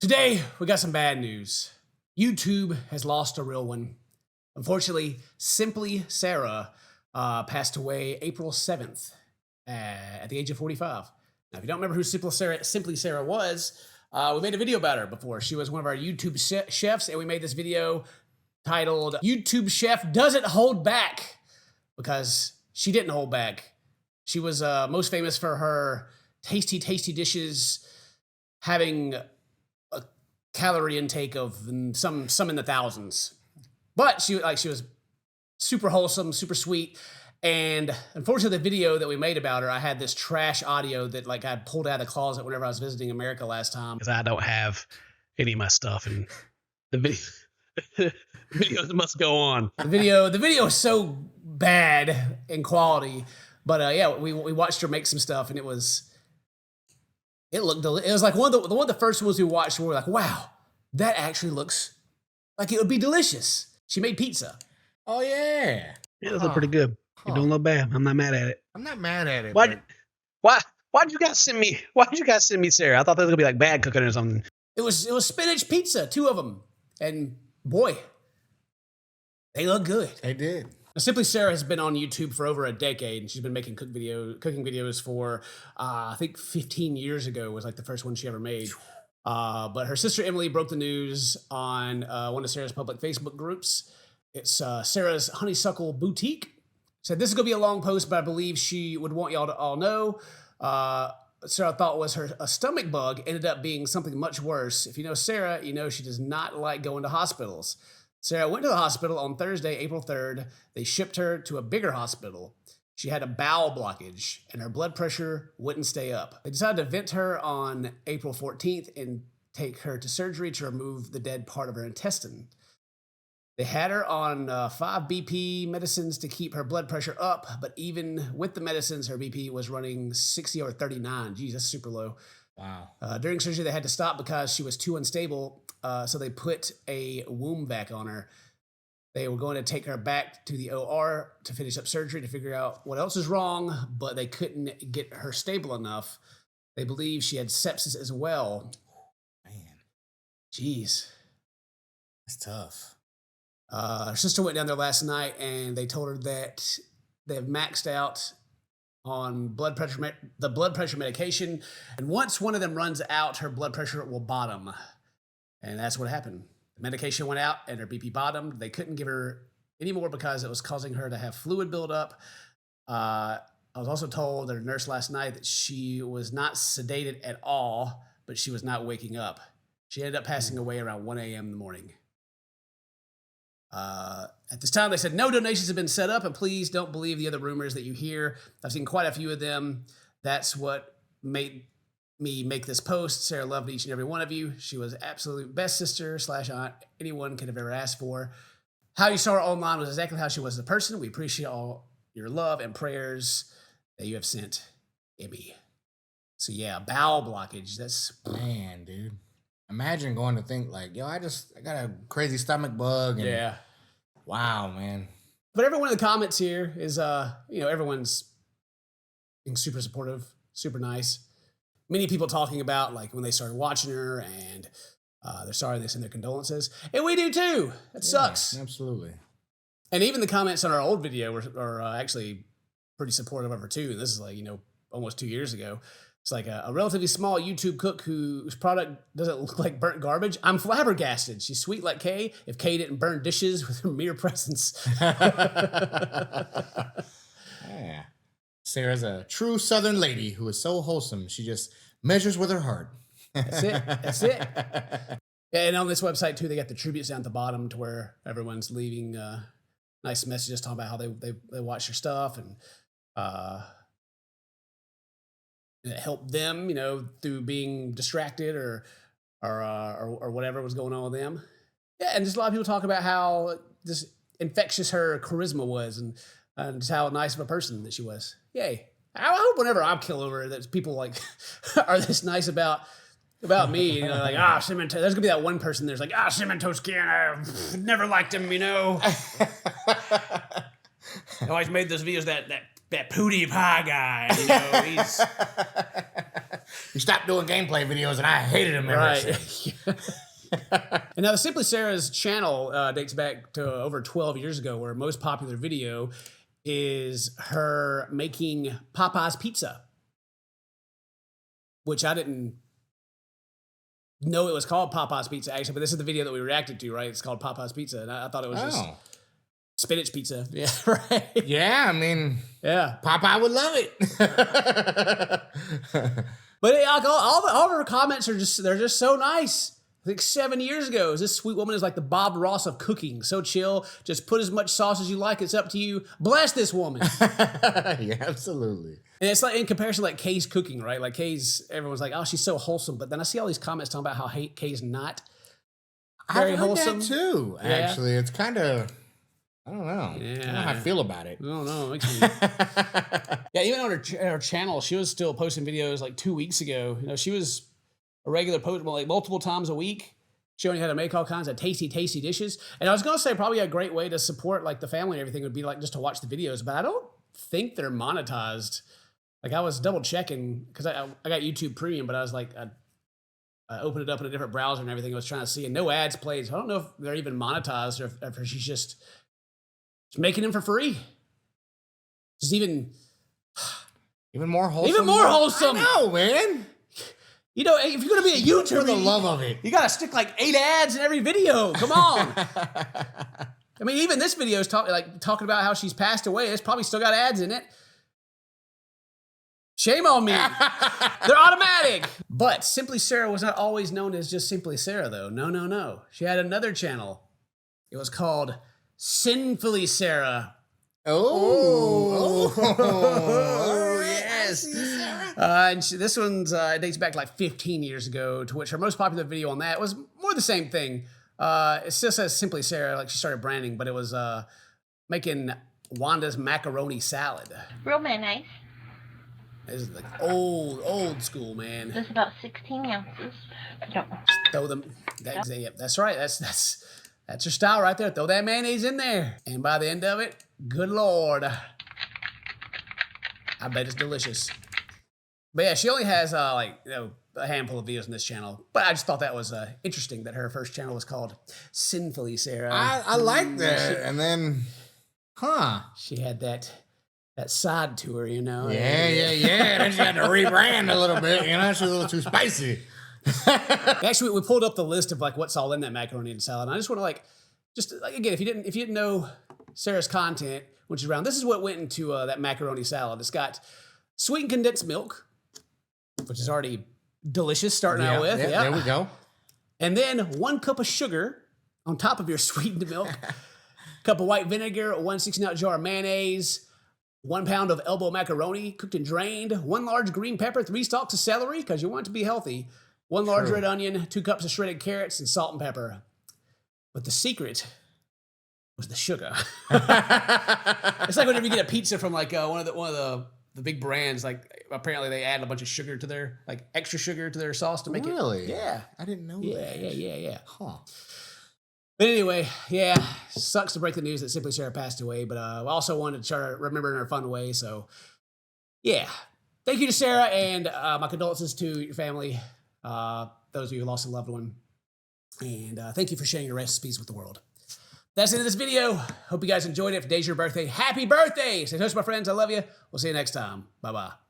Today, we got some bad news. YouTube has lost a real one. Unfortunately, Simply Sara passed away April 7th at the age of 45. Now, if you don't remember who Simply Sara was, we made a video about her before. She was one of our YouTube chefs, and we made this video titled, YouTube Chef Doesn't Hold Back, because she didn't hold back. She was most famous for her tasty, tasty dishes, having a calorie intake of some in the thousands. But she was super wholesome, super sweet. And unfortunately, the video that we made about her, I had this trash audio that I pulled out of the closet whenever I was visiting America last time. Because I don't have any of my stuff, and the videos must go on. The video is so bad in quality, but yeah, we watched her make some stuff, and it was like one of the first ones we watched where we were like, wow, that actually looks like it would be delicious. She made pizza. Oh yeah, It looked pretty good. You're doing a little bad. I'm not mad at it. I'm not mad at it. Why'd you guys send me Sara? I thought that was gonna be like bad cooking or something. It was spinach pizza, 2 of them, and boy, they look good. They did. Now, Simply Sara has been on YouTube for over a decade, and she's been making cooking videos for I think 15 years ago was like the first one she ever made. But her sister Emily broke the news on one of Sara's public Facebook groups. It's Sara's Honeysuckle Boutique. Said this is gonna be a long post, but I believe she would want y'all to all know. Sara thought was a stomach bug ended up being something much worse. If you know Sara, you know she does not like going to hospitals. Sara went to the hospital on Thursday, April 3rd. They shipped her to a bigger hospital. She had a bowel blockage, and her blood pressure wouldn't stay up. They decided to vent her on April 14th and take her to surgery to remove the dead part of her intestine. They had her on 5 BP medicines to keep her blood pressure up, but even with the medicines, her BP was running 60 or 39. Geez, that's super low. Wow. During surgery, they had to stop because she was too unstable, so they put a womb vac on her. They were going to take her back to the OR to finish up surgery to figure out what else is wrong, but they couldn't get her stable enough. They believe she had sepsis as well. Man, Jeez. that's tough. Her sister went down there last night, and they told her that they've maxed out on the blood pressure medication, and once one of them runs out, her blood pressure will bottom. And that's what happened. The medication went out, and her BP bottomed. They couldn't give her any more because it was causing her to have fluid buildup. I was also told that a nurse last night that she was not sedated at all, but she was not waking up. She ended up passing away around 1 a.m. in the morning. At this time, they said no donations have been set up, and please don't believe the other rumors that you hear. I've seen quite a few of them. That's what made me make this post. Sara loved each and every one of you. She was absolute best sister / aunt anyone could have ever asked for. How you saw her online was exactly how she was as a person. We appreciate all your love and prayers that you have sent, Emmy. So yeah, bowel blockage. That's Man, dude. Imagine going to think like, yo, I got a crazy stomach bug. And yeah. Wow, man. But everyone in the comments here is, everyone's being super supportive, super nice. Many people talking about like when they started watching her and they're sorry, they send their condolences. And we do too. It sucks. Absolutely. And even the comments on our old video are actually pretty supportive of her too. And this is almost 2 years ago. It's like a relatively small YouTube cook whose product doesn't look like burnt garbage. I'm flabbergasted. She's sweet like Kay. If Kay didn't burn dishes with her mere presence. Yeah. Sara's a true Southern lady who is so wholesome. She just measures with her heart. That's it. And on this website too, they got the tributes down at the bottom to where everyone's leaving nice messages talking about how they watch your stuff and it helped them, through being distracted or whatever was going on with them. Yeah, and just a lot of people talk about how just infectious her charisma was and just how nice of a person that she was. Yay. I hope whenever I'm killed over that people like are this nice about me, like, Cinnamon Toast. There's gonna be that one person there's like, CinnamonToastKen, I never liked him, I always made those videos that Pootie Pie guy, he's he stopped doing gameplay videos, and I hated him ever since. And now the Simply Sarah's channel dates back to over 12 years ago, where her most popular video is her making Popeye's pizza, which I didn't know it was called Popeye's pizza, actually, but this is the video that we reacted to, right? It's called Popeye's pizza, and I thought it was just spinach pizza. Yeah, right. Yeah, I mean, yeah, Popeye would love it. But all of her comments are they're just so nice. I think 7 years ago, this sweet woman is like the Bob Ross of cooking. So chill. Just put as much sauce as you like. It's up to you. Bless this woman. Yeah, absolutely. And it's like in comparison, like Kay's cooking, right? Like Kay's, everyone's like, oh, she's so wholesome. But then I see all these comments talking about how Kay's not very wholesome. That too, actually. It's kind of, I don't know. Yeah. I don't know how I feel about it. I don't know. It makes me... Yeah, even on her channel, she was still posting videos like 2 weeks ago. You know, she was a regular post, like multiple times a week, showing you how to make all kinds of tasty, tasty dishes. And I was going to say probably a great way to support like the family and everything would be like just to watch the videos, but I don't think they're monetized. Like I was double checking because I got YouTube Premium, but I was like, I opened it up in a different browser and everything I was trying to see, and no ads played. So I don't know if they're even monetized or if she's just making them for free. Just even more wholesome. Even more wholesome. I know, man. You know, if you're going to be a YouTuber, for the love of it, you got to stick like 8 ads in every video. Come on. I mean, even this video is talking about how she's passed away. It's probably still got ads in it. Shame on me. They're automatic. But Simply Sara was not always known as just Simply Sara, though. No. She had another channel. It was called Sinfully Sara. Oh, yes. And this one's it dates back like 15 years ago, to which her most popular video on that was more the same thing. It still says Simply Sara, like she started branding, but it was making Wanda's macaroni salad. Real mayonnaise. This is like old school, man. There's about 16 ounces. Throw them. That's right. That's your style right there. Throw that mayonnaise in there, and by the end of it, good Lord, I bet it's delicious. But yeah, she only has like a handful of videos on this channel. But I just thought that was interesting that her first channel was called Sinfully Sara. I like that. And then, she had that side to her, you know. Yeah. Then she had to rebrand a little bit. You know, she was a little too spicy. Actually, we pulled up the list of like what's all in that macaroni and salad. And I just want to again, if you didn't know Sarah's content when she's around, this is what went into that macaroni salad. It's got sweetened condensed milk, which is already delicious starting out with. Yeah, there we go. And then 1 cup of sugar on top of your sweetened milk, cup of white vinegar, 1 16-ounce jar of mayonnaise, 1 pound of elbow macaroni, cooked and drained, 1 large green pepper, 3 stalks of celery, because you want it to be healthy, 1 large red onion, 2 cups of shredded carrots, and salt and pepper. But the secret was the sugar. It's like whenever you get a pizza from like one of the big brands, like apparently they add a bunch of sugar to their, like extra sugar to their sauce to make it. Really? Yeah. I didn't know that. Yeah. Huh. But anyway, yeah, sucks to break the news that Simply Sara passed away, but I also wanted to try to remember in a fun way. So yeah, thank you to Sara, and my condolences to your family, those of you who lost a loved one. And thank you for sharing your recipes with the world. That's the end of this video. Hope you guys enjoyed it. If today's your birthday, happy birthday! Stay toast, my friends. I love you. We'll see you next time. Bye-bye.